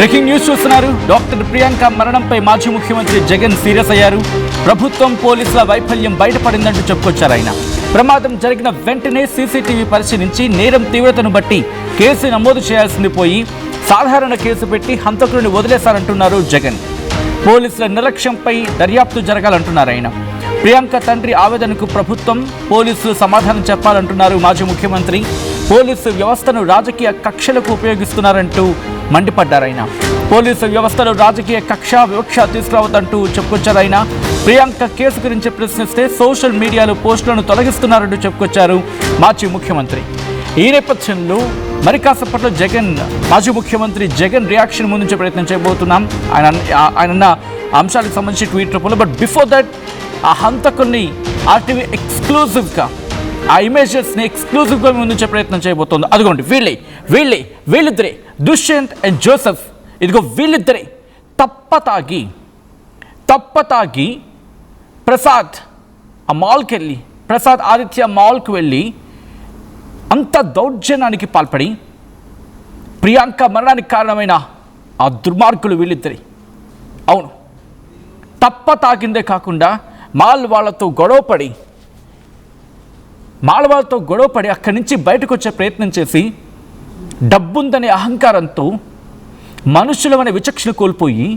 Breaking news చూస్తున్నారు. Doctor Priyanka మరణంపై మాజీ ముఖ్యమంత్రి జగన్ సీరియస్ అయ్యారు. ప్రభుత్వం పోలీసుల వైఫల్యం బయటపడిందంటూ చెప్పుకొచ్చారు ఆయన. ప్రమాదం జరిగిన వెంటనే సీసీటీవీ పరిశీలించి నేరం తీవ్రతను బట్టి కేసు నమోదు చేయాల్సింది పోయి సాధారణ కేసు పెట్టి హంతకుడిని వదిలేశారంటున్నారు జగన్. పోలీసుల నిర్లక్ష్యంపై దర్యాప్తు జరగాలంటున్నారు ఆయన. ప్రియాంక తండ్రి ఆవేదనకు ప్రభుత్వం పోలీసులు సమాధానం చెప్పాలంటున్నారు మాజీ ముఖ్యమంత్రి. పోలీసు వ్యవస్థను రాజకీయ కక్షలకు ఉపయోగిస్తున్నారంటూ మండిపడ్డారు ఆయన. పోలీసు వ్యవస్థలో రాజకీయ కక్ష వివక్ష తీసుకురావద్దంటూ చెప్పుకొచ్చారు ఆయన. ప్రియాంక కేసు గురించి ప్రశ్నిస్తే సోషల్ మీడియాలో పోస్టులను తొలగిస్తున్నారంటూ చెప్పుకొచ్చారు మాజీ ముఖ్యమంత్రి. ఈ నేపథ్యంలో మరి కాసేపట్లో మాజీ ముఖ్యమంత్రి జగన్ రియాక్షన్ ముందుంచే ప్రయత్నం చేయబోతున్నాం. ఆయన అంశాలకు సంబంధించి ట్వీట్ రూపంలో. బట్ బిఫోర్ దట్ ఆ హంతకుల్ని ఆర్టీవీ ఎక్స్క్లూజివ్గా ఆ ఇమేజెస్ని ఎక్స్క్లూజివ్గా ముందుంచే ప్రయత్నం చేయబోతోంది. అదిగోండి వీళ్ళిద్దరే దుష్యంత్ అండ్ జోసెఫ్. ఇదిగో వీళ్ళిద్దరే తప్పతాగి ప్రసాద్ ఆదిత్య మాల్కి వెళ్ళి అంత దౌర్జన్యానికి పాల్పడి ప్రియాంక మరణానికి కారణమైన ఆ దుర్మార్గులు వీళ్ళిద్దరే. అవును, తప్పతాగిందే కాకుండా మాల్ వాళ్ళతో గొడవపడి అక్కడి నుంచి బయటకు వచ్చే ప్రయత్నం చేసి డబ్బుందనే అహంకారంతో మనుషులమనే విచక్షణ కోల్పోయి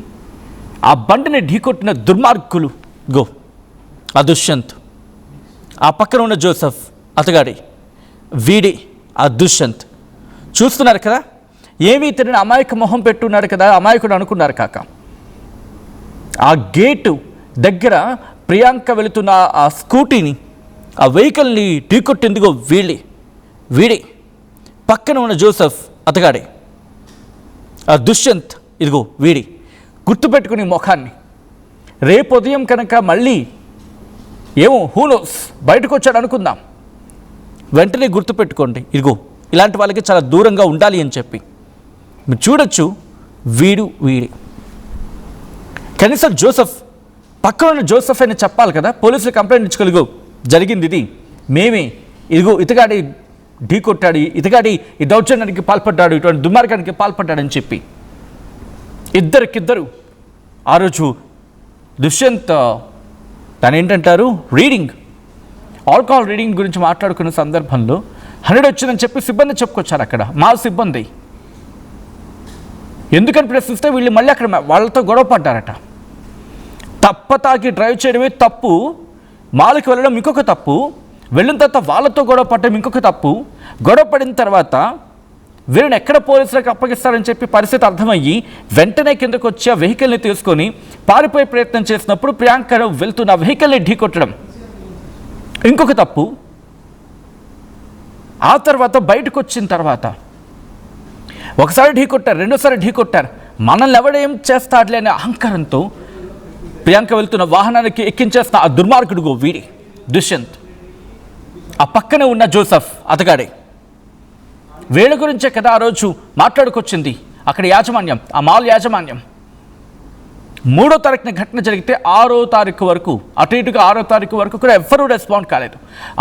ఆ బండిని ఢీకొట్టిన దుర్మార్గులు ఆ దుష్యంత్, ఆ పక్కన ఉన్న జోసెఫ్ అతగాడి, వీడి ఆ దుష్యంత్. చూస్తున్నారు కదా, ఏమీ తిరిగిన అమాయక మొహం పెట్టున్నాడు కదా, అమాయకుడు అనుకున్నారు కాక. ఆ గేటు దగ్గర ప్రియాంక వెళుతున్న ఆ స్కూటీని, ఆ వెహికల్ని ఢీకొట్టిందిగో వీడి పక్కన ఉన్న జోసెఫ్ అతగాడే, ఆ దుష్యంత్ ఇదిగో వీడి. గుర్తుపెట్టుకుని ముఖాన్ని రేపు ఉదయం కనుక మళ్ళీ ఏమో హూనోస్ బయటకు వచ్చాడు అనుకుందాం, వెంటనే గుర్తుపెట్టుకోండి ఇదిగో ఇలాంటి వాళ్ళకి చాలా దూరంగా ఉండాలి అని చెప్పి. మీరు చూడొచ్చు వీడి కనీసం జోసెఫ్ పక్కన ఉన్న జోసెఫ్ అని చెప్పాలి కదా, పోలీసులు కంప్లైంట్ ఇచ్చుకోలేగో జరిగింది ఇది, మేమే ఇదిగో ఇతగాడి ఢీకొట్టాడు, ఇతగాడి ఈ దౌర్జన్యానికి పాల్పడ్డాడు, ఇటువంటి దుర్మార్గానికి పాల్పడ్డాడని చెప్పి. ఇద్దరికిద్దరు ఆ రోజు దుష్యంత్ దాని ఏంటంటారు ఆల్కహాల్ రీడింగ్ గురించి మాట్లాడుకున్న సందర్భంలో 100 వచ్చిందని చెప్పి సిబ్బంది చెప్పుకొచ్చారు. అక్కడ మా సిబ్బంది ఎందుకని ప్రశ్నిస్తే వీళ్ళు మళ్ళీ అక్కడ వాళ్ళతో గొడవ పడ్డారట. తప్పతాగి డ్రైవ్ చేయడమే తప్పు, మాల్కి వెళ్ళడం ఇంకొక తప్పు, వెళ్ళిన తర్వాత వాళ్ళతో గొడవ పడడం ఇంకొక తప్పు. గొడవ పడిన తర్వాత వీరిని ఎక్కడ పోలీసులకు అప్పగిస్తారని చెప్పి పరిస్థితి అర్థమయ్యి వెంటనే కిందకు వచ్చి ఆ వెహికల్ని తీసుకొని పారిపోయే ప్రయత్నం చేసినప్పుడు ప్రియాంకను వెళ్తున్న వెహికల్ని ఢీకొట్టడం ఇంకొక తప్పు. ఆ తర్వాత బయటకు వచ్చిన తర్వాత ఒకసారి ఢీకొట్టారు, రెండోసారి ఢీకొట్టారు, మనల్ని ఎవడేం చేస్తాడులే అనే అహంకారంతో ప్రియాంక వెళ్తున్న వాహనానికి ఎక్కించేస్తున్న ఆ దుర్మార్గుడుగో వీడి దుష్యంత్, ఆ పక్కనే ఉన్న జోసెఫ్ అతగాడే. వీళ్ళ గురించే కదా ఆ రోజు మాట్లాడుకొచ్చింది అక్కడ యాజమాన్యం, ఆ మాల్ యాజమాన్యం. 3వ తారీఖున ఘటన జరిగితే 6వ తారీఖు వరకు అటు ఇటుగా 6వ తారీఖు వరకు కూడా ఎవ్వరూ రెస్పాండ్ కాలేదు.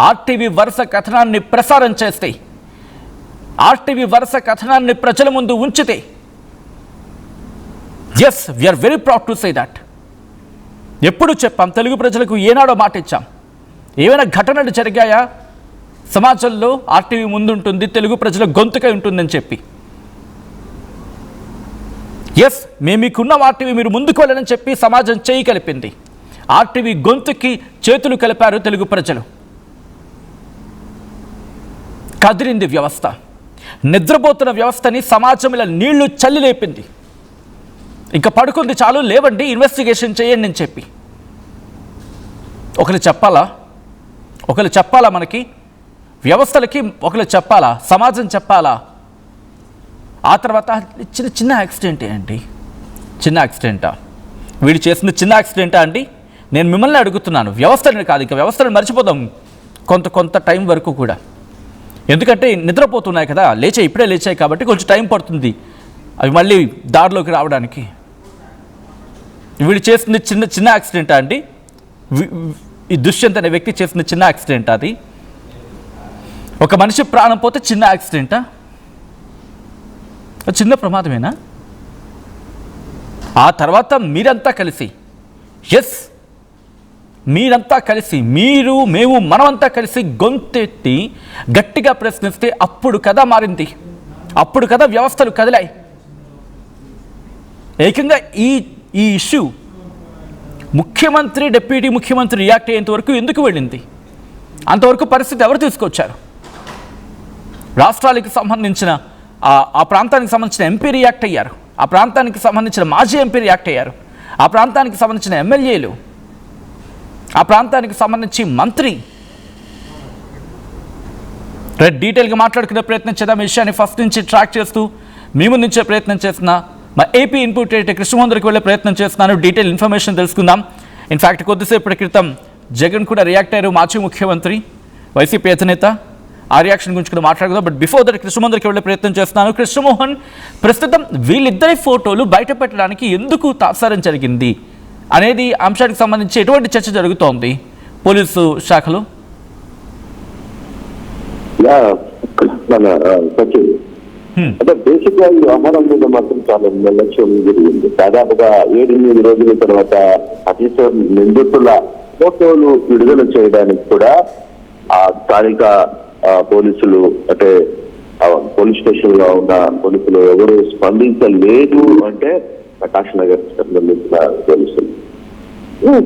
ఆర్టీవీ వరుస కథనాన్ని ప్రసారం చేస్తే, ఆర్టీవీ వరుస కథనాన్ని ప్రజల ముందు ఉంచితే, yes we are very proud to say that. ఎప్పుడు చెప్పాం, తెలుగు ప్రజలకు ఏనాడో మాట ఇచ్చాం, ఏమైనా ఘటనలు జరిగాయా సమాజంలో ఆర్టీవీ ముందుంటుంది, తెలుగు ప్రజల గొంతుకై ఉంటుందని చెప్పి. ఎస్ మేము మీకున్న ఆర్టీవీ, మీరు ముందుకు వెళ్ళని చెప్పి సమాజం చేయి కలిపింది. ఆర్టీవీ గొంతుకి చేతులు కలిపారు తెలుగు ప్రజలు. కదిరింది వ్యవస్థ, నిద్రపోతున్న వ్యవస్థని సమాజం ఇలా నీళ్లు చల్లి లేపింది. ఇంకా పడుకుంది చాలు, లేవండి ఇన్వెస్టిగేషన్ చేయండి అని చెప్పి. ఒకరు చెప్పాలా మనకి, వ్యవస్థలకి ఒకరు చెప్పాలా, సమాజం చెప్పాలా. ఆ తర్వాత చిన్న యాక్సిడెంటే అండి, చిన్న యాక్సిడెంటా, వీడు చేసిన చిన్న యాక్సిడెంటా అండి? నేను మిమ్మల్ని అడుగుతున్నాను, వ్యవస్థలని కాదు, ఇంకా వ్యవస్థలను మర్చిపోదాం కొంత టైం వరకు కూడా. ఎందుకంటే నిద్రపోతున్నాయి కదా, ఇప్పుడే లేచాయి కాబట్టి కొంచెం టైం పడుతుంది అవి మళ్ళీ దారిలోకి రావడానికి. వీడు చేసిన చిన్న యాక్సిడెంటా అండి? ఈ దుష్యంత్ అనే వ్యక్తి చేసిన చిన్న యాక్సిడెంట్ అది? ఒక మనిషి ప్రాణం పోతే చిన్న యాక్సిడెంటా? చిన్న ప్రమాదమేనా? ఆ తర్వాత మీరంతా కలిసి మీరంతా కలిసి మేము మనమంతా కలిసి గొంతెత్తి గట్టిగా ప్రశ్నిస్తే అప్పుడు కదా మారింది, అప్పుడు కదా వ్యవస్థలు కదిలాయి. ఏకంగా ఈ ఇష్యూ ముఖ్యమంత్రి డిప్యూటీ ముఖ్యమంత్రి రియాక్ట్ అయ్యేంత వరకు ఎందుకు వెళ్ళింది? అంతవరకు పరిస్థితి ఎవరు తీసుకొచ్చారు? రాష్ట్రాలకు సంబంధించిన ఆ ప్రాంతానికి సంబంధించిన ఎంపీ రియాక్ట్ అయ్యారు, ఆ ప్రాంతానికి సంబంధించిన మాజీ ఎంపీ రియాక్ట్ అయ్యారు, ఆ ప్రాంతానికి సంబంధించిన ఎమ్మెల్యేలు, ఆ ప్రాంతానికి సంబంధించి మంత్రి. డీటెయిల్గా మాట్లాడుకునే ప్రయత్నం చేద్దాం. ఈ విషయాన్ని ఫస్ట్ నుంచి ట్రాక్ చేస్తూ మీ ముందుంచే ప్రయత్నం చేస్తున్నా మా ఏపీ ఇన్పుట్ ఎడిటర్ కృష్ణమోహన్కి వెళ్ళే ప్రయత్నం చేస్తున్నాను. డీటెయిల్ ఇన్ఫర్మేషన్ తెలుసుకుందాం. ఇన్ఫ్యాక్ట్ కొద్దిసేపటి క్రితం జగన్ కూడా రియాక్ట్ అయ్యారు, మాజీ ముఖ్యమంత్రి, వైసీపీ అధినేత. ఆ రియాక్షన్ గురించి కూడా మాట్లాడదాం. బట్ బిఫోర్ దట్ కృష్ణమోహన్కి వెళ్ళే ప్రయత్నం చేస్తున్నాను. కృష్ణమోహన్, ప్రస్తుతం వీళ్ళిద్దరి ఫోటోలు బయట పెట్టడానికి ఎందుకు తాత్సారం జరిగింది అనేది అంశానికి సంబంధించి ఎటువంటి చర్చ జరుగుతోంది పోలీసు శాఖలో? అంటే బేసిక్ గా ఈ వ్యవహారం మీద మాత్రం చాలా నిర్లక్ష్యం జరిగింది. దాదాపుగా 7-8 రోజుల తర్వాత అఫీసర్ నిందితుల ఫోటోలు విడుదల చేయడానికి కూడా ఆ స్థానిక పోలీసులు, అంటే పోలీస్ స్టేషన్ లో ఉన్న పోలీసులు ఎవరు స్పందించలేదు. అంటే ప్రకాష్ నగర్ సంబంధించిన పోలీసులు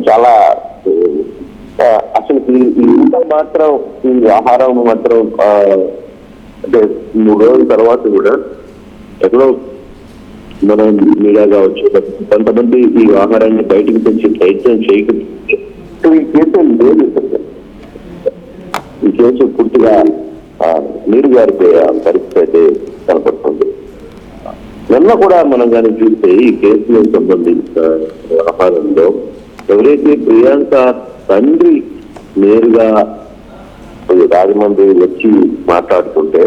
చాలా అసలు ఈ మాత్రం ఈ వ్యవహారం మాత్రం అంటే 3 రోజుల తర్వాత కూడా ఎక్కడో మనం మీడియా కావచ్చు, కొంతమంది ఈ వ్యవహారాన్ని బయటకు తెచ్చి ప్రయత్నం చేయకపోతే ఈ కేసు లేదు. ఈ కేసు పూర్తిగా నీరు గారిపోయే పరిస్థితి అయితే కనపడుతుంది. నిన్న కూడా మనం కానీ చూస్తే ఈ కేసులకు సంబంధించిన వ్యవహారంలో ఎవరైతే ప్రియాంక తండ్రి నేరుగా రాజమండ్రి వచ్చి మాట్లాడుతుంటే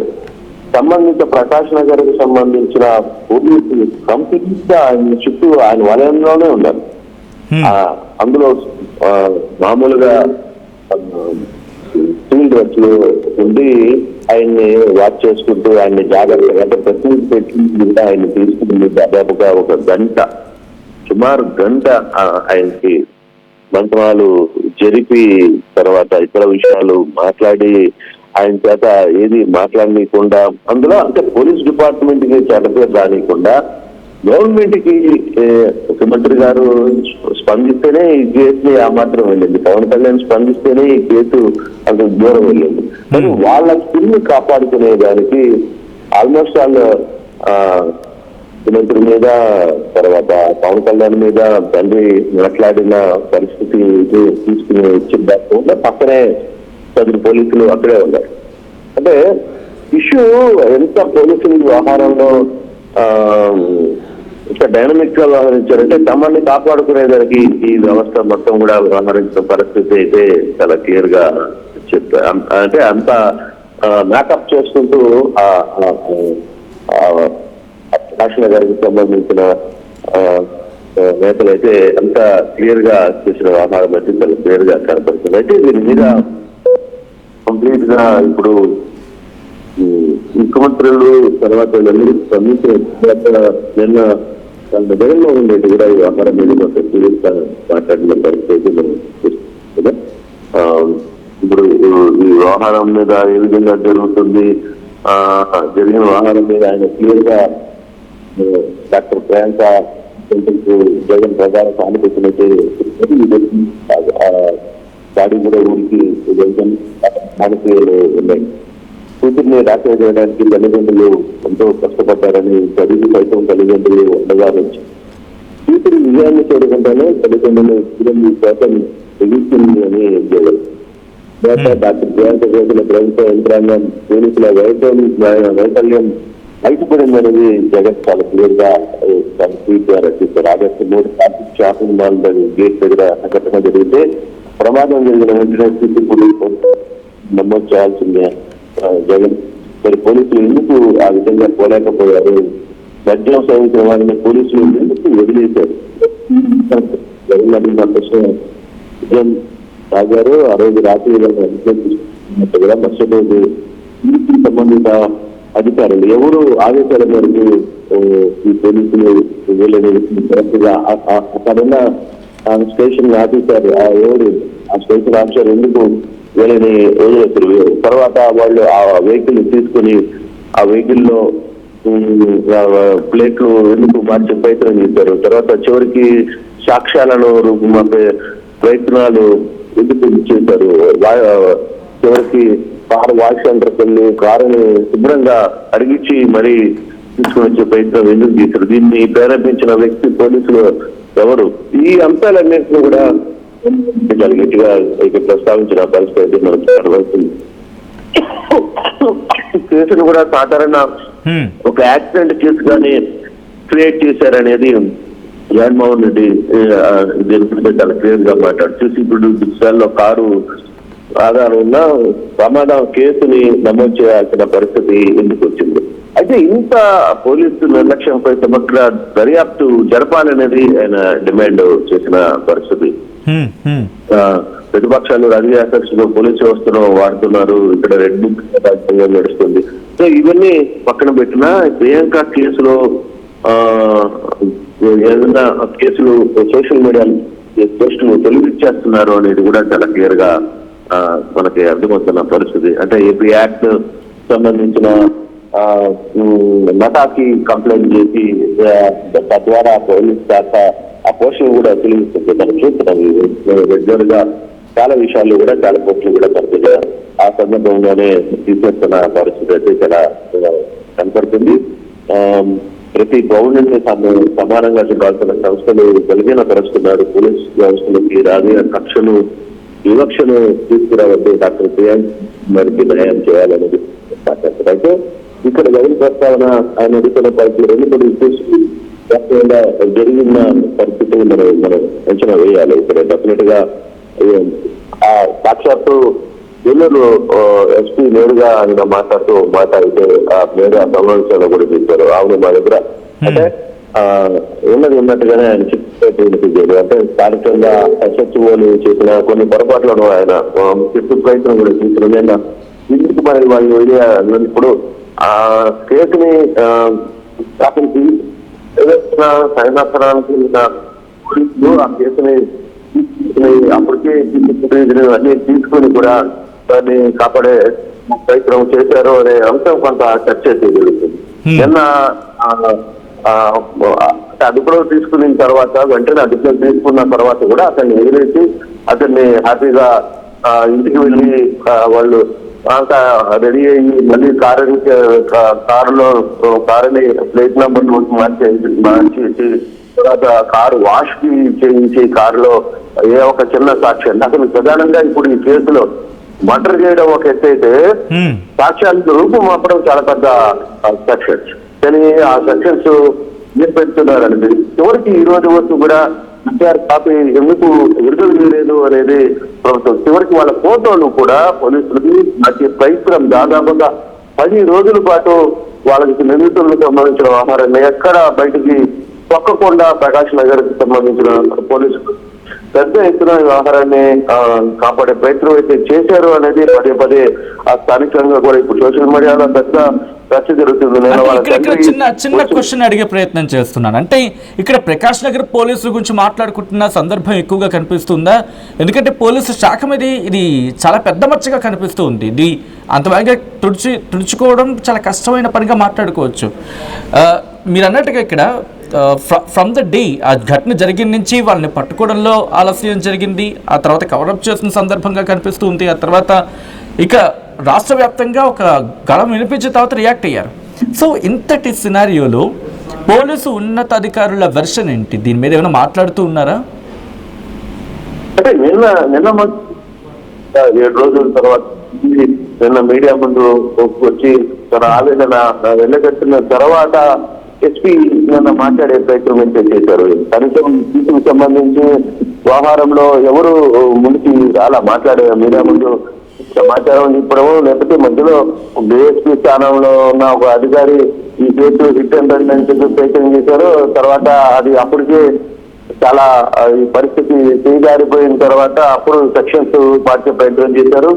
సంబంధిత ప్రకాష్ నగర్ కు సంబంధించిన పోలీసులు కంప్లీట్ గా ఆయన చుట్టూ ఆయన వలయంలోనే ఉన్నారు. అందులో మామూలుగా సివిల్ డ్రెస్ లో ఉండి ఆయన్ని వాచ్ చేసుకుంటూ ఆయన్ని జాగ్రత్తగా అంటే ప్రతినిధి పెట్టి ఆయన్ని తీసుకుని దాదాపుగా ఒక గంట, సుమారు గంట ఆయనకి మంత్రాలు జరిపి తర్వాత ఇతర విషయాలు మాట్లాడి ఆయన చేత ఏది మాట్లాడనీయకుండా, అందులో అంటే పోలీస్ డిపార్ట్మెంట్ కి చెడ్డపేరు రానియకుండా గవర్నమెంట్ కి ముఖ్యమంత్రి గారు స్పందిస్తేనే ఈ కేసుని ఆ మాత్రం వెళ్ళింది. పవన్ కళ్యాణ్ స్పందిస్తేనే ఈ కేసు అంత దూరం వెళ్ళింది. మరి వాళ్ళ స్కిల్ కాపాడుకునే దానికి ఆల్మోస్ట్ వాళ్ళు ముఖ్యమంత్రి మీద తర్వాత పవన్ కళ్యాణ్ మీద తండ్రి మాట్లాడిన పరిస్థితి తీసుకుని వచ్చిన పక్కనే 10 పోలీసులు అక్కడే ఉన్నారు. అంటే ఇష్యూ ఎంత పోలీసుల వ్యవహారంలో ఇంకా డైనమిక్ గా వ్యవహరించారంటే తమని కాపాడుకునేదానికి ఈ వ్యవస్థ మొత్తం కూడా వ్యవహరించిన పరిస్థితి అయితే చాలా క్లియర్ గా చెప్పారు. అంటే అంత మేకప్ చేసుకుంటూ రాష్ట్ర గారికి సంబంధించిన నేతలు అయితే అంత క్లియర్ గా చేసిన వ్యవహారం అయితే చాలా క్లియర్ గా కనపడుతుంది. అయితే దీని మీద కంప్లీట్ గా ఇప్పుడు ముఖ్యమంత్రులు తర్వాత వీళ్ళందరూ స్పందించిన నిన్న జగన్లో ఉండేది కూడా ఈ వ్యవహారం మీద కొంచెం సీరియస్ గా మాట్లాడిన పరిస్థితి మనం చూస్తున్నాం. ఇప్పుడు ఈ వ్యవహారం మీద ఏ విధంగా జరుగుతుంది, జరిగిన వ్యవహారం మీద ఆయన క్లియర్ గా డాక్టర్ ప్రియాంక జగన్ ప్రధాన సానుభూతులైతే బాడీ కూడా ఊరికి మానసికలు ఉన్నాయి. కూతుర్ని రాష్ట్ర చేయడానికి తల్లిదండ్రులు ఎంతో కష్టపడ్డారని చదువు సైతం తల్లిదండ్రులు ఉండగా నుంచి కూతురు విజయాన్ని చూడకుండానే తల్లిదండ్రులు కోసం ఎదుగుతుంది అని జగన్. డాక్టర్ ప్రియాంక చేసిన ప్రభుత్వ యంత్రాంగం పోలీసుల వైఫల్యం బయటపడిందనేది జగన్ చాలా క్లియర్ గా తన ట్వీట్ ద్వారా చెప్పారు. August 3 traffic shopping mall gate దగ్గర సంఘటన జరిగితే ప్రమాదం జరిగిన వెంటనే పోలీసు నమోదు చేయాల్సిందే జగన్. మరి పోలీసులు ఎందుకు ఆ విధంగా పోలేకపోయారు? మద్యం సేవించిన వారిని పోలీసులు ఎందుకు వదిలేశారు? జగన్ అడిగిన ప్రశ్న విజయం తాగారు. ఆ రోజు రాత్రి కూడా మరుసటి రోజు సంబంధిత అధికారులు ఎవరు ఆదేశాల మేరకు ఈ పోలీసులు వీళ్ళని అక్కడున్న స్టేషన్ ఆఫీసర్ ఎవరు ఆ స్టేషన్ ఆఫీసర్ ఎందుకు వీళ్ళని వదిలేస్తారు. తర్వాత వాళ్ళు ఆ వెహికల్ తీసుకుని ఆ వెహికల్ లో ప్లేట్లు ఎందుకు మార్చే ప్రయత్నం చేశారు. తర్వాత చివరికి సాక్ష్యాలను రూపమాపే ప్రయత్నాలు ఎందుకు చేశారు. చివరికి కారు వాష్ సెంటర్కి వెళ్ళి కారుని శుభ్రంగా అడిగించి మరీ తీసుకుని వచ్చే ప్రయత్నం ఎందుకు చేశారు. దీన్ని ప్రేరేపించిన వ్యక్తి పోలీసులు ఎవరు. ఈ అంశాలన్నింటినీ కూడా చాలా గట్టిగా ప్రస్తావించిన పరిస్థితి మనకు కనబడుతుంది. కేసును కూడా సాధారణ ఒక యాక్సిడెంట్ కేసుగానే క్రియేట్ చేశారనేది జగన్మోహన్ రెడ్డి దీని గురించి చాలా క్లియర్ గా మాట్లాడు. చూసిప్పుడు లో కారు ఆధారం ఉన్న ప్రమాదం కేసుని నమోదు చేయాల్సిన పరిస్థితి ఎందుకు వచ్చింది. అయితే ఇంత పోలీసు నిర్లక్ష్యంపై సమగ్ర దర్యాప్తు జరపాలనేది ఆయన డిమాండ్ చేసిన పరిస్థితి. ప్రతిపక్షాలు రాజకీయ ఆకర్షణ పోలీసు వ్యవస్థను వాడుతున్నారు, ఇక్కడ రెడ్ బుక్ రాజ్యాంగం నడుస్తుంది. సో ఇవన్నీ పక్కన పెట్టినా ప్రియాంక కేసులో ఏదైనా కేసులు సోషల్ మీడియా పోస్టులు తొలగించేస్తున్నారు అనేది కూడా చాలా క్లియర్ గా మనకి అర్థమవుతున్న పరిస్థితి. అంటే ఏపీ యాక్ట్ సంబంధించిన నటాకి కంప్లైంట్ చేసి తద్వారా పోలీస్ శాఖ ఆ పోస్టులు కూడా తొలగిస్తుంది. మనం చూస్తున్నాం రెగ్యులర్ గా చాలా విషయాల్లో కూడా చాలా పోస్టులు కూడా తరచుగా ఆ సందర్భంగానే తీసేస్తున్న పరిస్థితి అయితే చాలా కనపడుతుంది. ప్రతి పౌరుని సమానంగా చూడాల్సిన సంస్థలు బలహీనపరుస్తున్నారు. పోలీస్ వ్యవస్థలకి రాజకీయ కక్షలు వివక్షను తీసుకురావద్దు, డాక్టర్ ప్రియాంక్ మరికి న్యాయం చేయాలనేది మాట్లాడుతున్నారు. అయితే ఇక్కడ గౌరవ ప్రస్తావన ఆయన అడుగుతున్న పరిస్థితి 2 కేసులు జరిగిన పరిస్థితిని మనం అంచనా వేయాలి. ఇక్కడ డెఫినెట్ గా ఆ సాక్షాత్తు ఏలూరు ఎస్పీ నేరుగా ఆయన మాట్లాడితే ఆ నేరుగా సమావేశంలో కూడా చెప్పారు. అవును మా దగ్గర అంటే ఉన్నట్టుగానే ఆయన చెప్పేది. అంటే స్థానికంగా ఎస్హెచ్ఓలు చేసిన కొన్ని పొరపాట్లను ఆయన చెప్పే ప్రయత్నం కూడా చేసిన ఇందుకు మరి వాళ్ళు ఇప్పుడు ఆ కేసుని అతనికి ఏదైనా సైనాసనానికి ఆ కేసుని అప్పటికే అన్ని తీసుకుని కూడా దాన్ని కాపాడే ప్రయత్నం చేశారు అనే అంశం కొంత చర్చ జరుగుతుంది. నిన్న అదుపులో తీసుకున్న తర్వాత వెంటనే అదుపులో తీసుకున్న తర్వాత కూడా అతన్ని ఎగిరేసి అతన్ని హ్యాపీగా ఇంటికి వెళ్ళి వాళ్ళు అంతా రెడీ అయ్యి మళ్ళీ కారుని ప్లేట్ నెంబర్ మార్చేసి తర్వాత కారు వాష్ కి చేయించి కారులో ఏ ఒక చిన్న సాక్ష్యం. అసలు ప్రధానంగా ఇప్పుడు ఈ కేసులో మర్డర్ చేయడం ఒక ఎత్తైతే సాక్ష్యాలకు రూపం మాపడం చాలా పెద్ద సెక్షన్స్. కానీ ఆ సెక్షన్స్ మీరు పెడుతున్నారండి. చివరికి ఈ రోజు వరకు కూడా ఎన్టీఆర్ కాపీ ఎందుకు విడుదల చేయలేదు అనేది ప్రభుత్వం. చివరికి వాళ్ళ ఫోటోలు కూడా పోలీసులకి మధ్య ప్రయత్నం దాదాపుగా 10 రోజుల పాటు వాళ్ళకి నిందితులకు సంబంధించిన వ్యవహారాన్ని ఎక్కడ బయటికి తొక్కకుండా ప్రకాష్ నగర్ కి సంబంధించిన పోలీసులు పెద్ద ఎత్తున వ్యవహారాన్ని కాపాడే ప్రయత్నం అయితే చేశారు అనేది పదే ఆ స్థానికంగా కూడా ఇప్పుడు సోషల్ మీడియాలో పెద్ద చర్చ జరుగుతుంది. చిన్న క్వశ్చన్ అడిగే ప్రయత్నం చేస్తున్నాను. అంటే ఇక్కడ ప్రకాష్ నగర్ పోలీసుల గురించి మాట్లాడుకుంటున్న సందర్భం ఎక్కువగా కనిపిస్తుందా? ఎందుకంటే పోలీసు శాఖ మీద ఇది చాలా పెద్ద మచ్చగా కనిపిస్తుంది. ఇది అంత బాగా తుడుచుకోవడం చాలా కష్టమైన పనిగా మాట్లాడుకోవచ్చు. మీరు అన్నట్టుగా ఇక్కడ ఫ్రమ్ ద డే ఆ ఘటన జరిగిన నుంచి వాళ్ళని పట్టుకోవడంలో ఆలస్యం జరిగింది. ఆ తర్వాత కవరప్ చేసిన సందర్భంగా కనిపిస్తుంది. ఆ తర్వాత ఇక రాష్ట్ర వ్యాప్తంగా ఒక గళం వినిపించిన తర్వాత రియాక్ట్ అయ్యారు. సో ఇంతటి సినారియోలో పోలీసు ఉన్నతాధికారుల వెర్షన్ ఏంటి? దీని మీద ఏమైనా మాట్లాడుతూ ఉన్నారా? అంటే నిన్న 7 రోజుల తర్వాత నిన్న మీడియా ముందు వచ్చి తన ఆవేదన వెళ్ళగట్టిన తర్వాత ఎస్పీ నిన్న మాట్లాడే ప్రయత్నం అయితే చేశారు. కనీసం సీటుకు సంబంధించి వ్యవహారంలో ఎవరు ముందుకి అలా మాట్లాడే మీడియా ముందు సమాచారం ఇప్పుడు లేకపోతే మధ్యలో డిఎస్పీ స్థానంలో ఉన్న ఒక అధికారి ఈ కేసు హిట్ అండ్ రన్ అని చెప్పి ప్రయత్నం చేశారు. తర్వాత అది అప్పటికే చాలా ఈ పరిస్థితి చేజారిపోయిన తర్వాత అప్పుడు సెక్షన్స్ మార్చే ప్రయత్నం చేశారు.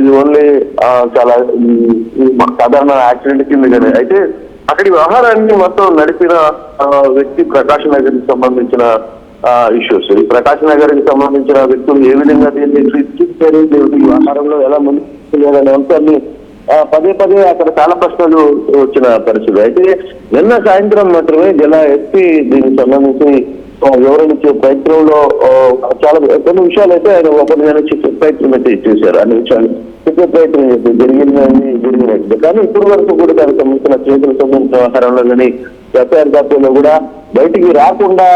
ఇది ఓన్లీ చాలా సాధారణ యాక్సిడెంట్ కింద. అయితే అక్కడి వ్యవహారాన్ని మొత్తం నడిపిన వ్యక్తి ప్రకాష్ నగర్కి సంబంధించిన ఇష్యూస్. ఈ ప్రకాష్ నగర్కి సంబంధించిన వ్యక్తులు ఏ విధంగా దీన్ని సృష్టించారు, ఈ వ్యవహారంలో ఎలా ముందుకు అంశాన్ని పదే పదే అక్కడ చాలా ప్రశ్నలు వచ్చిన పరిస్థితి. అయితే నిన్న సాయంత్రం మాత్రమే జిల్లా ఎస్పీ దీనికి సంబంధించి వివరించే ప్రయత్నంలో చాలా కొన్ని విషయాలు అయితే ఆయన ఒకరిగా చెప్పే ప్రయత్నం అయితే చేశారు. అన్ని విషయాలు చెప్పే ప్రయత్నం చేస్తే జరిగినట్టు. కానీ ఇప్పటి వరకు కూడా దానికి సంబంధించిన చేతుల సంబంధించిన వ్యవహారంలో కానీ ఎఫ్ఐఆర్ కాపీలో కూడా బయటికి రాకుండా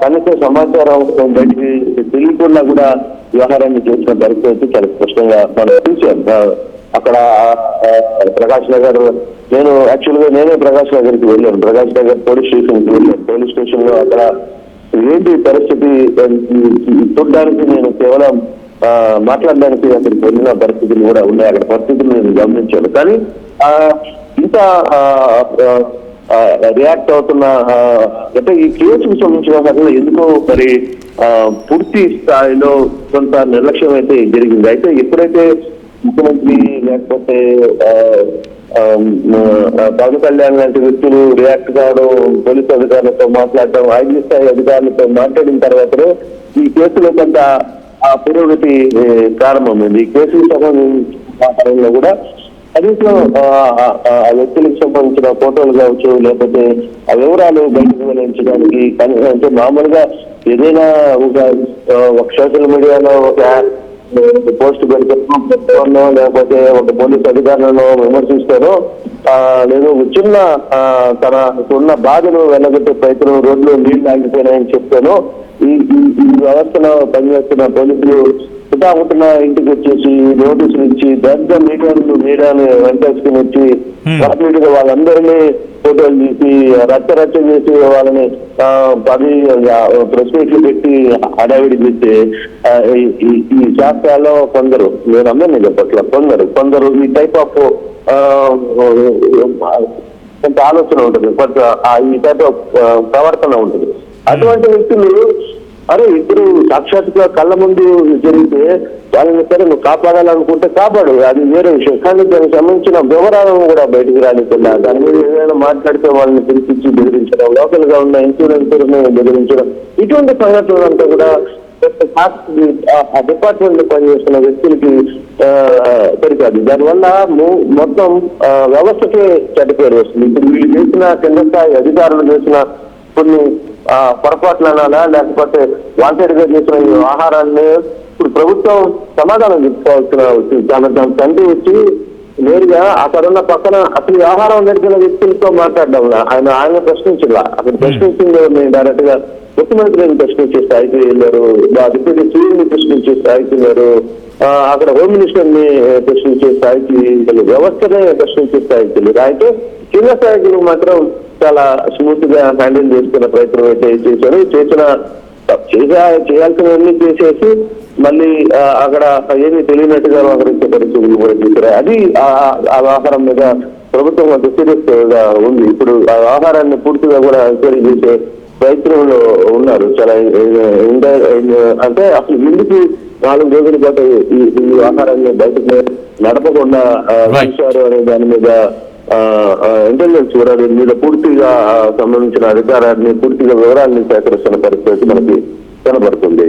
కనీస సమాచారం బయటికి తెలియకుండా కూడా వ్యవహారాన్ని చేసిన పరిస్థితి అయితే చాలా స్పష్టంగా మనం చూసాం. అక్కడ ప్రకాష్ నగర్ నేనే ప్రకాష్ నగర్కి వెళ్ళాను. ప్రకాష్ నగర్ పోలీస్ స్టేషన్కి వెళ్ళాను. పోలీస్ స్టేషన్ లో అక్కడ ఏంటి పరిస్థితి చూడడానికి నేను కేవలం మాట్లాడడానికి అక్కడికి వెళ్ళిన పరిస్థితులు కూడా ఉన్నాయి. అక్కడ పరిస్థితులు నేను గమనించాను. కానీ ఇంత రియాక్ట్ అవుతున్న అంటే ఈ కేసుకు సంబంధించిన ఎందుకో మరి పూర్తి స్థాయిలో కొంత నిర్లక్ష్యం అయితే జరిగింది. అయితే ఎప్పుడైతే ముఖ్యమంత్రి లేకపోతే పవన్ కళ్యాణ్ లాంటి వ్యక్తులు రియాక్ట్ కావడం, పోలీసు అధికారులతో మాట్లాడడం, ఐజీ స్థాయి అధికారులతో మాట్లాడిన తర్వాతనే ఈ కేసులో కొంత పురోగతి ప్రారంభమైంది. ఈ కేసుకు సంబంధించిన కూడా కనీసం ఆ వ్యక్తులకు సంబంధించిన ఫోటోలు కావచ్చు, లేకపోతే ఆ వివరాలు బయటకు వెళ్లించడానికి అంటే మామూలుగా ఏదైనా ఒక సోషల్ మీడియాలో ఒక పోస్ట్ పెడతానో లేకపోతే ఒక పోలీస్ అధికారులను విమర్శిస్తారో లేదు చిన్న తనకున్న బాధను వెళ్ళగొట్టే ప్రయత్నం, రోడ్లు నీళ్లు ఆగిపోయినాయని చెప్తాను. ఈ వ్యవస్థలో పనిచేస్తున్న పోలీసులు పుట్టాపుట్టిన ఇంటికి వచ్చేసి నోటీసులు ఇచ్చి పెద్ద మీడియాను వెంటేసుకుని వచ్చి మీడియా వాళ్ళందరినీ ఫోటోలు తీసి రచ్చ చేసి వాళ్ళని 10 ప్రెస్ మీట్లు పెట్టి హడావిడి చేస్తే ఈ శాస్త్రాల్లో కొందరు, నేను అందరినీ చెప్పట్ల, కొందరు ఈ టైప్ ఆఫ్ కొంత ఆలోచన ఉంటుంది, కొంత ఈ టైప్ ఆఫ్ ప్రవర్తన ఉంటుంది. అటువంటి వ్యక్తులు ఇద్దరు సాక్షాత్తుగా కళ్ళ ముందు జరిగితే వాళ్ళని సరే నువ్వు కాపాడాలనుకుంటే కాపాడు, అది వేరే విషయం. కానీ దానికి సంబంధించిన వివరాలను కూడా బయటకు రానికుండా దాని మీద ఏదైనా మాట్లాడితే వాళ్ళని పిలిపించి బెదిరించడం, లోకల్ గా ఉన్న ఇన్సూరెన్స్ బెదిరించడం, ఇటువంటి సంఘటనలంతా కూడా ఆ డిపార్ట్మెంట్ లో పనిచేస్తున్న వ్యక్తులకి సరికాదు. దానివల్ల మొత్తం వ్యవస్థకే చెడ్డ పేరు వస్తుంది. ఇప్పుడు వీళ్ళు చేసిన కింద స్థాయి అధికారులు చేసిన కొన్ని పొరపాట్లు అనాలా, లేకపోతే వాంటెడ్ గా చేసిన ఈ ఆహారాన్ని ఇప్పుడు ప్రభుత్వం సమాధానం చెప్పుకోవాల్సిన తండ్రి వచ్చి నేరుగా అక్కడున్న పక్కన అసలు ఆహారం నడిపిన వ్యక్తులతో మాట్లాడడం ఆయన ప్రశ్నించాల. అక్కడ ప్రశ్నించింది డైరెక్ట్ గా ముఖ్యమంత్రిని ప్రశ్నించే స్థాయికి వెళ్ళారు, డిప్యూటీ సీఎం ని ప్రశ్నించే స్థాయికి వెళ్ళారు, అక్కడ హోమ్ మినిస్టర్ ని ప్రశ్నించే స్థాయికి వెళ్ళారు, వ్యవస్థనే ప్రశ్నించే స్థాయికి వెళ్ళారు. అయితే కింద స్థాయికి మాత్రం చాలా స్మూత్ గా హ్యాండిల్ చేసుకున్న ప్రయత్నం అయితే చేశారు. చేయాల్సినవన్నీ చేసేసి మళ్ళీ అక్కడ ఏమీ తెలియనట్టుగా వ్యవహరించే పరిస్థితులు కూడా చేశారు. అది ఆ వ్యవహారం మీద ప్రభుత్వం అంత సీరియస్ గా ఉంది. ఇప్పుడు ఆ వ్యవహారాన్ని పూర్తిగా కూడా ఎంక్వైరీ చేసే ప్రయత్నంలో ఉన్నారు. చాలా అంటే అసలు ఎందుకు 4 రోజుల పాటు ఈ వ్యవహారాన్ని బయటకు నడపకుండా చూశారు అనే దాని మీద ఇంటెలిజెన్స్ కూడా దీని మీద పూర్తిగా సంబంధించిన అధికారాన్ని పూర్తిగా వివరాలని సేకరిస్తున్న పరిస్థితి మనకి కనబడుతుంది.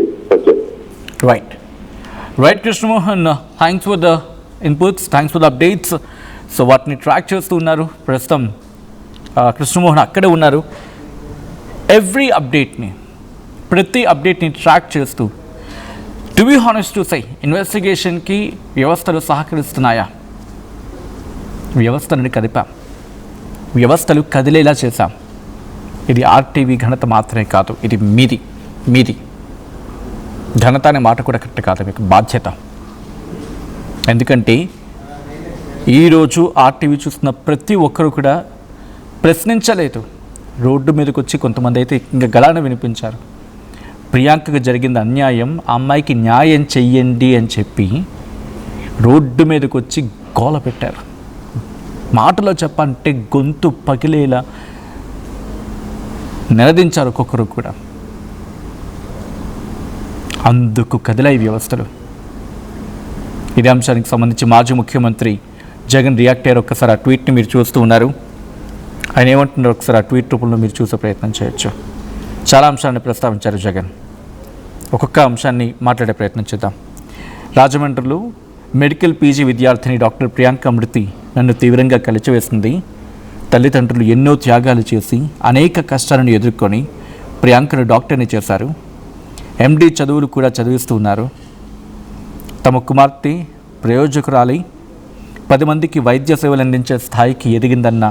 Right Krishnamohan, thanks for the inputs, thanks for the updates. So వాటిని ట్రాక్ చేస్తూ ఉన్నారు ప్రస్తుతం కృష్ణమోహన్ అక్కడే ఉన్నారు. ఎవ్రీ అప్డేట్ని, ప్రతి అప్డేట్ని ట్రాక్ చేస్తూ టు బి హానెస్ట్ టు సై ఇన్వెస్టిగేషన్కి వ్యవస్థలు సహకరిస్తున్నాయా? వ్యవస్థలను కదిపాం, వ్యవస్థలు కదిలేలా చేశాం. ఇది ఆర్టీవీ ఘనత మాత్రమే కాదు, ఇది మీది ఘనత అనే మాట కూడా కరెక్ట్ కాదు, మీకు బాధ్యత. ఎందుకంటే ఈరోజు ఆర్టీవీ చూస్తున్న ప్రతి ఒక్కరు కూడా ప్రశ్నించలేదు, రోడ్డు మీదకి వచ్చి కొంతమంది అయితే ఇంకా గళాన్ని వినిపించారు. ప్రియాంకకు జరిగింది అన్యాయం, ఆ అమ్మాయికి న్యాయం చెయ్యండి అని చెప్పి రోడ్డు మీదకి వచ్చి గోల పెట్టారు. మాటలో చెప్పంటే గొంతు పగిలేలా నిలదించారు ఒక్కొక్కరు కూడా. అందుకు కదిలాయి వ్యవస్థలు. ఇదే అంశానికి సంబంధించి మాజీ ముఖ్యమంత్రి జగన్ రియాక్ట్ అయ్యారు. ఒక్కసారి ఆ ట్వీట్ని మీరు చూస్తూ ఉన్నారు. ఆయన ఏమంటున్నారో ఒకసారి ఆ ట్వీట్ రూపంలో మీరు చూసే ప్రయత్నం చేయొచ్చు. చాలా అంశాలను ప్రస్తావించారు జగన్. ఒక్కొక్క అంశాన్ని మాట్లాడే ప్రయత్నం చేద్దాం. రాజమండ్రిలో మెడికల్ పీజీ విద్యార్థిని డాక్టర్ ప్రియాంక మృతి నన్ను తీవ్రంగా కలిచివేసింది. తల్లిదండ్రులు ఎన్నో త్యాగాలు చేసి అనేక కష్టాలను ఎదుర్కొని ప్రియాంకను డాక్టర్ని చేశారు. ఎండి చదువులు కూడా చదివిస్తూ ఉన్నారు. తమ కుమార్తె ప్రయోజకురాలి 10 మందికి వైద్య సేవలు అందించే స్థాయికి ఎదిగిందన్న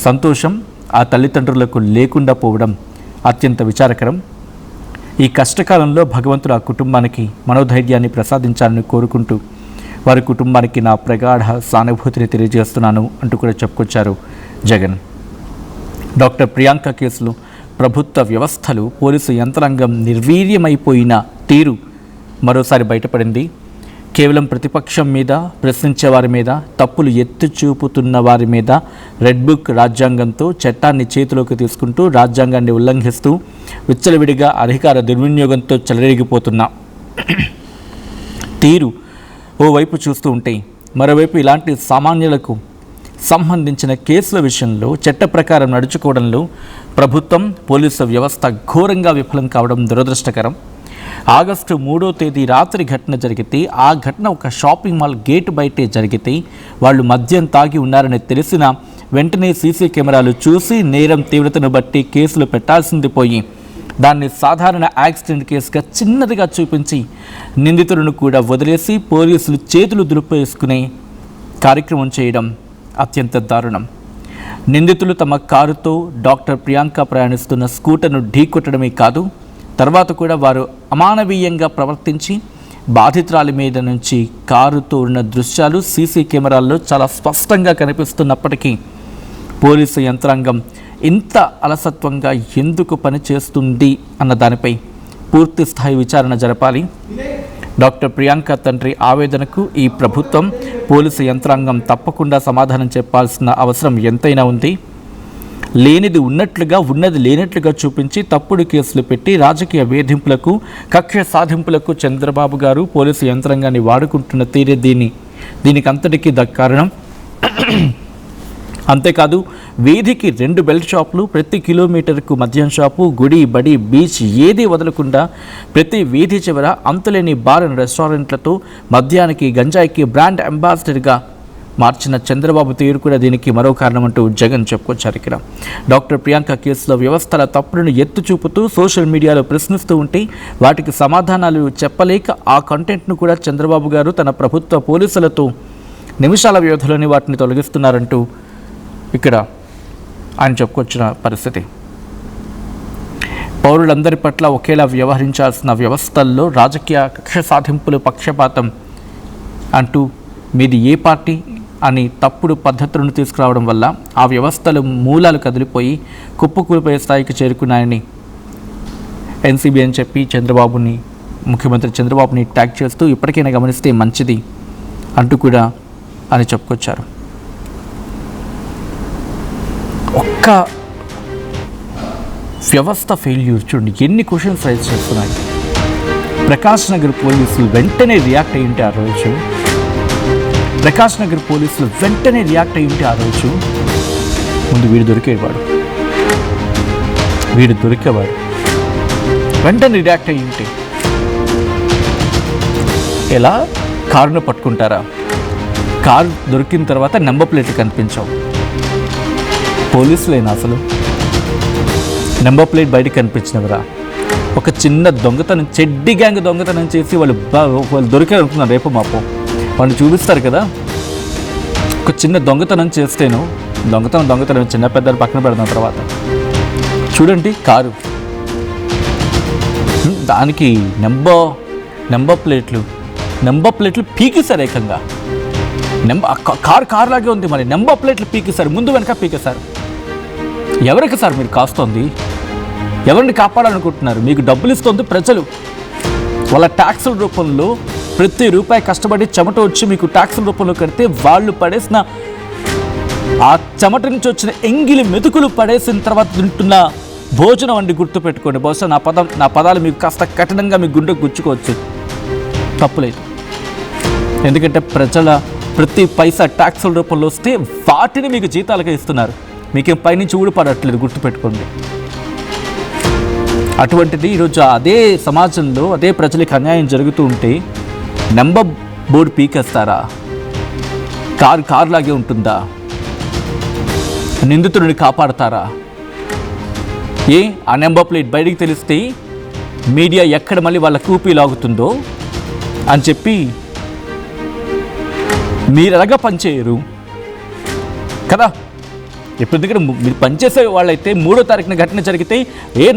సంతోషం ఆ తల్లిదండ్రులకు లేకుండా పోవడం అత్యంత విచారకరం. ఈ కష్టకాలంలో భగవంతుడు ఆ కుటుంబానికి మనోధైర్యాన్ని ప్రసాదించాలని కోరుకుంటూ వారి కుటుంబానికి నా ప్రగాఢ సానుభూతిని తెలియజేస్తున్నాను అంటూ కూడా చెప్పుకొచ్చారు జగన్. డాక్టర్ ప్రియాంక కేసులో ప్రభుత్వ వ్యవస్థలు, పోలీసు యంత్రాంగం నిర్వీర్యమైపోయిన తీరు మరోసారి బయటపడింది. కేవలం ప్రతిపక్షం మీద, ప్రశ్నించే వారి మీద, తప్పులు ఎత్తి చూపుతున్న వారి మీద రెడ్ బుక్ రాజ్యాంగంతో చట్టాన్ని చేతిలోకి తీసుకుంటూ రాజ్యాంగాన్ని ఉల్లంఘిస్తూ విచ్చలవిడిగా అధికార దుర్వినియోగంతో చెలరేగిపోతున్న తీరు ఓవైపు చూస్తూ ఉంటే, మరోవైపు ఇలాంటి సామాన్యులకు సంబంధించిన కేసుల విషయంలో చట్ట ప్రకారం నడుచుకోవడంలో ప్రభుత్వం, పోలీసు వ్యవస్థ ఘోరంగా విఫలం కావడం దురదృష్టకరం. ఆగస్టు 3వ తేదీ రాత్రి ఘటన జరిగితే, ఆ ఘటన ఒక షాపింగ్ మాల్ గేటు బయటే జరిగితే, వాళ్ళు మద్యం తాగి ఉన్నారని తెలిసిన వెంటనే సీసీ కెమెరాలు చూసి నేరం తీవ్రతను బట్టి కేసులు పెట్టాల్సింది పోయి దాన్ని సాధారణ యాక్సిడెంట్ కేసుగా చిన్నదిగా చూపించి నిందితులను కూడా వదిలేసి పోలీసులు చేతులు దులుపేసుకునే కార్యక్రమం చేయడం అత్యంత దారుణం. నిందితులు తమ కారుతో డాక్టర్ ప్రియాంక ప్రయాణిస్తున్న స్కూటర్ను ఢీకొట్టడమే కాదు, తర్వాత కూడా వారు అమానవీయంగా ప్రవర్తించి బాధితురాలి మీద నుంచి కారుతో ఉన్న దృశ్యాలు సీసీ కెమెరాల్లో చాలా స్పష్టంగా కనిపిస్తున్నప్పటికీ పోలీసు యంత్రాంగం ఇంత అలసత్వంగా ఎందుకు పనిచేస్తుంది అన్న దానిపై పూర్తి స్థాయి విచారణ జరపాలి. డాక్టర్ ప్రియాంక తండ్రి ఆవేదనకు ఈ ప్రభుత్వం, పోలీసు యంత్రాంగం తప్పకుండా సమాధానం చెప్పాల్సిన అవసరం ఎంతైనా ఉంది. లేనిది ఉన్నట్లుగా, ఉన్నది లేనట్లుగా చూపించి తప్పుడు కేసులు పెట్టి రాజకీయ వేధింపులకు, కక్ష సాధింపులకు చంద్రబాబు గారు పోలీసు యంత్రాంగాన్ని వాడుకుంటున్న తీరే దీనికి అంతటికీ కారణం. అంతేకాదు, వీధికి 2 బెల్ట్ షాపులు, ప్రతి కిలోమీటర్కు మద్యం షాపు, గుడి, బడి, బీచ్ ఏదీ వదలకుండా ప్రతి వీధి చివర అంతులేని బార్ అండ్ రెస్టారెంట్లతో మద్యానికి, గంజాయికి బ్రాండ్ అంబాసిడర్గా మార్చిన చంద్రబాబు తీరు కూడా దీనికి మరో కారణం అంటూ జగన్ చెప్పుకొచ్చారు. ఇక్కడ డాక్టర్ ప్రియాంక కేసులో వ్యవస్థల తప్పులను ఎత్తు చూపుతూ సోషల్ మీడియాలో ప్రశ్నిస్తూ ఉంటే వాటికి సమాధానాలు చెప్పలేక ఆ కంటెంట్ను కూడా చంద్రబాబు గారు తన ప్రభుత్వ పోలీసులతో నిమిషాల వ్యవధిలోని వాటిని తొలగిస్తున్నారంటూ ఇక్కడ ఆయన చెప్పుకొచ్చిన పరిస్థితి. పౌరులందరి పట్ల ఒకేలా వ్యవహరించాల్సిన వ్యవస్థల్లో రాజకీయ కక్ష సాధింపులు, పక్షపాతం అంటూ మీది ఏ పార్టీ అని తప్పుడు పద్ధతులను తీసుకురావడం వల్ల ఆ వ్యవస్థలు మూలాలు కదిలిపోయి కుప్పకూలిపోయే స్థాయికి చేరుకున్నాయని ఎన్సీబీ అని చెప్పి ముఖ్యమంత్రి చంద్రబాబుని ట్యాగ్ చేస్తూ ఇప్పటికైనా గమనిస్తే మంచిది అంటూ కూడా అని చెప్పుకొచ్చారు. ఒక్క వ్యవస్థ ఫెయిల్యూర్ చూడండి, ఎన్ని క్వశ్చన్స్ రైజ్ చేస్తున్నాయి. ప్రకాష్ నగర్ పోలీసులు వెంటనే రియాక్ట్ అయ్యింటే ఆ రోజు ముందు వీడు దొరికేవాడు, వెంటనే రియాక్ట్ అయ్యింటే ఎలా కారును పట్టుకుంటారా? కారు దొరికిన తర్వాత నెంబర్ ప్లేట్లు కనిపించవు. పోలీసులైనా అసలు నెంబర్ ప్లేట్ బయటకు కనిపించినవరా? ఒక చిన్న దొంగతనం, చెడ్డి గ్యాంగ్ దొంగతనం చేసి వాళ్ళు దొరికారనుకున్నారు, రేపు మాపో వాళ్ళు చూపిస్తారు కదా. ఒక చిన్న దొంగతనం చేస్తేను, దొంగతనం చిన్న పెద్దలు పక్కన పెడతాం. తర్వాత చూడండి కారు, దానికి నెంబర్ ప్లేట్లు పీకేశారు ఏకంగా. కారు లాగే ఉంది, మరి నెంబర్ ప్లేట్లు పీకేశారు, ముందు వెనక పీకేశారు. ఎవరికి సార్ మీరు కాస్తోంది? ఎవరిని కాపాడాలనుకుంటున్నారు? మీకు డబ్బులు ఇస్తుంది ప్రజలు, వాళ్ళ ట్యాక్సుల రూపంలో ప్రతి రూపాయి కష్టపడి చెమట వచ్చి మీకు ట్యాక్సుల రూపంలో కడితే వాళ్ళు పడేసిన ఆ చెమట నుంచి వచ్చిన ఎంగిలి మెతుకులు పడేసిన తర్వాత తింటున్న భోజనం అండి గుర్తుపెట్టుకోండి. బహుశా నా పదాలు మీకు కాస్త కఠినంగా మీ గుండెకు గుచ్చుకోవచ్చు, తప్పులేదు. ఎందుకంటే ప్రజల ప్రతి పైసా ట్యాక్సుల రూపంలో వస్తే వాటిని మీకు జీతాలుగా ఇస్తున్నారు. మీకేం పైనుంచి ఊడిపడట్లేదు, గుర్తుపెట్టుకోండి. అటువంటిది ఈరోజు అదే సమాజంలో అదే ప్రజలకు అన్యాయం జరుగుతూ ఉంటే నెంబర్ బోర్డు పీకేస్తారా? కారు లాగే ఉంటుందా? నిందితుడిని కాపాడతారా? ఆ నెంబర్ ప్లేట్ బయటికి తెలిస్తే మీడియా ఎక్కడ మళ్ళీ వాళ్ళ కూపీ లాగుతుందో అని చెప్పి మీరు ఎలాగా పనిచేయరు కదా. ఇప్పుడు దగ్గర మీరు పనిచేసే వాళ్ళైతే 3వ తారీఖున ఘటన జరిగితే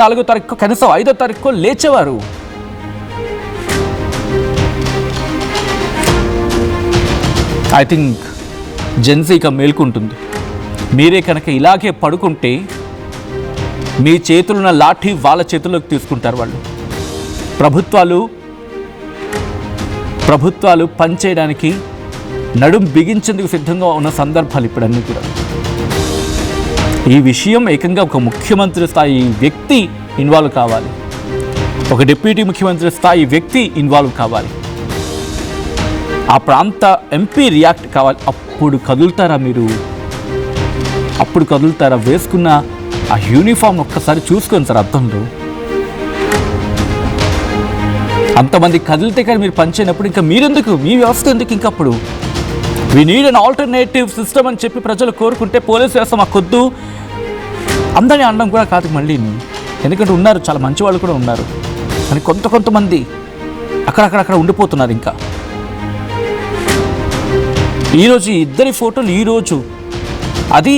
4వ తారీఖు కనీసం 5వ తారీఖు లేచేవారు. ఐ థింక్ జెన్సీ ఇక మేల్కుంటుంది. మీరే కనుక ఇలాగే పడుకుంటే మీ చేతులున్న లాఠీ వాళ్ళ చేతుల్లోకి తీసుకుంటారు వాళ్ళు. ప్రభుత్వాలు పనిచేయడానికి నడుం బిగించేందుకు సిద్ధంగా ఉన్న సందర్భాలు ఇప్పుడన్నీ కూడా. ఈ విషయం ఏకంగా ఒక ముఖ్యమంత్రి స్థాయి వ్యక్తి ఇన్వాల్వ్ కావాలి, ఒక డిప్యూటీ ముఖ్యమంత్రి స్థాయి వ్యక్తి ఇన్వాల్వ్ కావాలి, ఆ ప్రాంత ఎంపీ రియాక్ట్ కావాలి. అప్పుడు కదులుతారా మీరు? అప్పుడు కదులుతారా? వేసుకున్న ఆ యూనిఫామ్ ఒక్కసారి చూసుకోండి సార్ అర్థంలో. అంతమంది కదిలితే కానీ మీరు పనిచేయనప్పుడు ఇంకా మీరెందుకు, మీ వ్యవస్థ ఎందుకు? ఇంకప్పుడు we need an alternative system అని చెప్పి ప్రజలు కోరుకుంటే పోలీస్ వ్యవస్థ మాకొద్దు అందరినీ అనడం కూడా కాదు మళ్ళీ. ఎందుకంటే ఉన్నారు, చాలా మంచి వాళ్ళు కూడా ఉన్నారు, కానీ కొంతమంది అక్కడక్కడ ఉండిపోతున్నారు. ఇంకా ఈరోజు ఇద్దరి ఫోటోలు ఈరోజు అది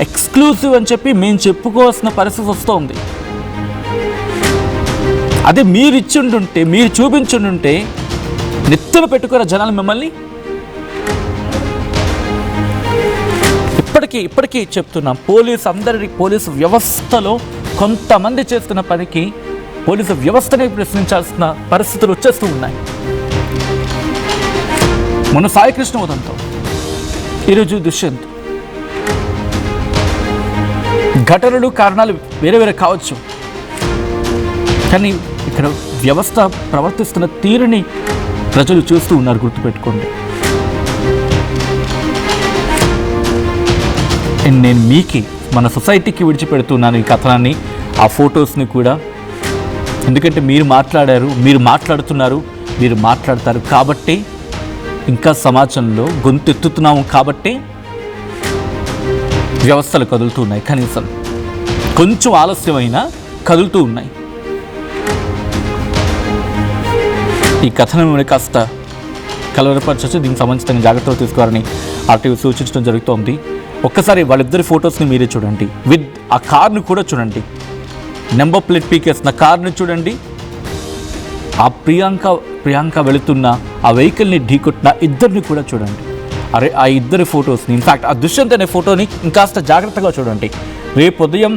ఎక్స్క్లూసివ్ అని చెప్పి మేము చెప్పుకోవాల్సిన పరిస్థితి వస్తుంది. అదే మీరు ఇచ్చిండుంటే, మీరు చూపించుండుంటే నెత్తులు పెట్టుకోరా జనాలు మిమ్మల్ని. ఇప్పటికీ చెప్తున్నాం, పోలీసు వ్యవస్థలో కొంతమంది చేస్తున్న పనికి పోలీసు వ్యవస్థనే ప్రశ్నించాల్సిన పరిస్థితులు వచ్చేస్తూ ఉన్నాయి. మొన్న సాయికృష్ణ ఉదంతం, ఈరోజు దుష్యంత్. ఘటనలు కారణాలు వేరే కావచ్చు, కానీ ఇక్కడ వ్యవస్థ ప్రవర్తిస్తున్న తీరుని ప్రజలు చూస్తూ ఉన్నారు, గుర్తుపెట్టుకోండి. నేను మీకి మన సొసైటీకి విడిచిపెడుతున్నాను ఈ కథనాన్ని, ఆ ఫొటోస్ని కూడా. ఎందుకంటే మీరు మాట్లాడారు, మీరు మాట్లాడుతున్నారు, మీరు మాట్లాడతారు కాబట్టి ఇంకా సమాజంలో గొంతెత్తుతున్నాము కాబట్టి వ్యవస్థలు కదులుతూ ఉన్నాయి. కనీసం కొంచెం ఆలస్యమైనా కదులుతూ ఉన్నాయి. ఈ కథనం కాస్త కలవరపరచవచ్చు, దీనికి సంబంధించిన జాగ్రత్తలు తీసుకోవాలని ఆర్టీవీ సూచించడం జరుగుతోంది. ఒక్కసారి వాళ్ళిద్దరి ఫొటోస్ని మీరే చూడండి, విత్ ఆ కార్ను కూడా చూడండి, నెంబర్ ప్లేట్ పీకేసిన కార్ని చూడండి, ఆ ప్రియాంక వెళుతున్న ఆ వెహికల్ని ఢీకొట్టిన ఇద్దరిని కూడా చూడండి. అరే ఆ ఇద్దరి ఫొటోస్ని, ఇన్ఫ్యాక్ట్ ఆ దుష్యంత్ అనే ఫోటోని ఇంకాస్త జాగ్రత్తగా చూడండి. రేపు ఉదయం,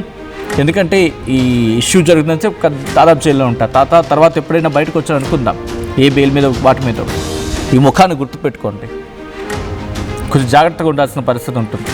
ఎందుకంటే ఈ ఇష్యూ జరుగుతుందని దాదాపు జైల్లో ఉంటారు. తర్వాత ఎప్పుడైనా బయటకు వచ్చారు అనుకుందాం, ఏ బెయిల్ మీద వాటి మీద, ఈ ముఖాన్ని గుర్తుపెట్టుకోండి, కొంచెం జాగ్రత్తగా ఉండాల్సిన పరిస్థితి ఉంటుంది.